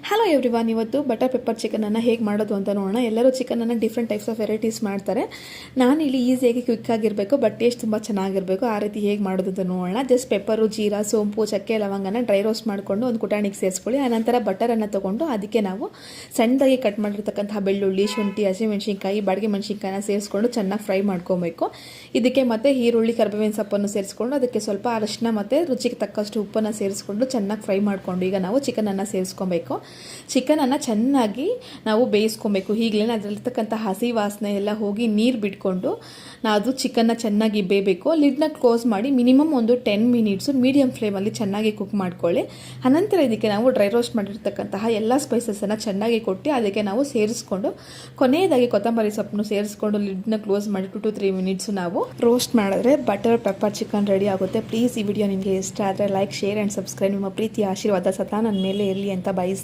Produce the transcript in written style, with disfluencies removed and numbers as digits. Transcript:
Hello everyone, ಇವತ್ತು butter pepper ಚಿಕನನ್ನು ಹೇಗೆ ಮಾಡೋದು ಅಂತ ನೋಡೋಣ. ಎಲ್ಲರೂ ಚಿಕನನ್ನು ಡಿಫ್ರೆಂಟ್ ಟೈಪ್ಸ್ ಆಫ್ ವೆರೈಟೀಸ್ ಮಾಡ್ತಾರೆ. ನಾನು ಇಲ್ಲಿ ಈಸಿಯಾಗಿ ಕ್ವಿಕ್ ಆಗಿರಬೇಕು, ಬಟ್ ಟೇಸ್ಟ್ ತುಂಬ ಚೆನ್ನಾಗಿರಬೇಕು. ಆ ರೀತಿ ಹೇಗೆ ಮಾಡೋದು ಅಂತ ನೋಡೋಣ. ಜಸ್ಟ್ ಪೆಪ್ಪರು, ಜೀರಾ, ಸೋಂಪು, ಚಕ್ಕೆ, ಲವಂಗನ ಡ್ರೈ ರೋಸ್ಟ್ ಮಾಡಿಕೊಂಡು ಒಂದು ಕುಟಾಣಿಗೆ ಸೇರಿಸ್ಕೊಳ್ಳಿ. ಆನಂತರ ಬಟರನ್ನು ತೊಗೊಂಡು ಅದಕ್ಕೆ ನಾವು ಸಣ್ಣದಾಗಿ ಕಟ್ ಮಾಡಿರ್ತಕ್ಕಂತಹ ಬೆಳ್ಳುಳ್ಳಿ, ಶುಂಠಿ, ಹಸಿಮೆಣಸಿನ್ಕಾಯಿ, ಬಾಡಿಗೆ ಮೆಣಸಿನ್ಕಾಯಿನ ಸೇರಿಸ್ಕೊಂಡು ಚೆನ್ನಾಗಿ ಫ್ರೈ ಮಾಡ್ಕೊಬೇಕು. ಇದಕ್ಕೆ ಮತ್ತೆ ಈರುಳ್ಳಿ, ಕರಿಬೇವಿನ ಸೊಪ್ಪನ್ನು ಸೇರಿಸ್ಕೊಂಡು ಅದಕ್ಕೆ ಸ್ವಲ್ಪ ಅರಿಶಿನ ಮತ್ತು ರುಚಿಗೆ ತಕ್ಕಷ್ಟು ಉಪ್ಪನ್ನು ಸೇರಿಸ್ಕೊಂಡು ಚೆನ್ನಾಗಿ ಫ್ರೈ ಮಾಡಿಕೊಂಡು ಈಗ ನಾವು ಚಿಕನನ್ನು ಸೇರಿಸ್ಕೊಬೇಕು. ಚಿಕನನ್ನು ಚೆನ್ನಾಗಿ ನಾವು ಬೇಯಿಸ್ಕೊಬೇಕು. ಈಗಲೇ ಅದರಲ್ಲಿರ್ತಕ್ಕಂಥ ಹಸಿ ವಾಸನೆ ಎಲ್ಲ ಹೋಗಿ ನೀರು ಬಿಟ್ಕೊಂಡು ಅದು ಚಿಕನ್ನ ಚೆನ್ನಾಗಿ ಬೇಯಬೇಕು. ಲಿಡ್ನ ಕ್ಲೋಸ್ ಮಾಡಿ ಮಿನಿಮಮ್ ಒಂದು 10 ಮಿನಿಟ್ಸು ಮೀಡಿಯಮ್ ಫ್ಲೇಮಲ್ಲಿ ಚೆನ್ನಾಗಿ ಕುಕ್ ಮಾಡ್ಕೊಳ್ಳಿ. ಅನಂತರ ಇದಕ್ಕೆ ನಾವು ಡ್ರೈ ರೋಸ್ಟ್ ಮಾಡಿರ್ತಕ್ಕಂತಹ ಎಲ್ಲ ಸ್ಪೈಸಸನ್ನು ಚೆನ್ನಾಗಿ ಕೊಟ್ಟು ಅದಕ್ಕೆ ನಾವು ಸೇರಿಸ್ಕೊಂಡು ಕೊನೆಯದಾಗಿ ಕೊತ್ತಂಬರಿ ಸೊಪ್ಪನ್ನು ಸೇರಿಸ್ಕೊಂಡು ಲಿಡ್ನ ಕ್ಲೋಸ್ ಮಾಡಿ 2 to 3 ಮಿನಿಟ್ಸು ನಾವು ರೋಸ್ಟ್ ಮಾಡಿದ್ರೆ ಬಟರ್ ಪೆಪ್ಪರ್ ಚಿಕನ್ ರೆಡಿ ಆಗುತ್ತೆ. ಪ್ಲೀಸ್ ಈ ವಿಡಿಯೋ ನಿಮಗೆ ಇಷ್ಟ ಆದರೆ ಲೈಕ್, ಶೇರ್ ಆ್ಯಂಡ್ ಸಬ್ಸ್ಕ್ರೈಬ್. ನಿಮ್ಮ ಪ್ರೀತಿಯ ಆಶೀರ್ವಾದ ಸದಾ ನನ್ನ ಮೇಲೆ ಇರಲಿ ಅಂತ ಬಯಸ್ತೀನಿ.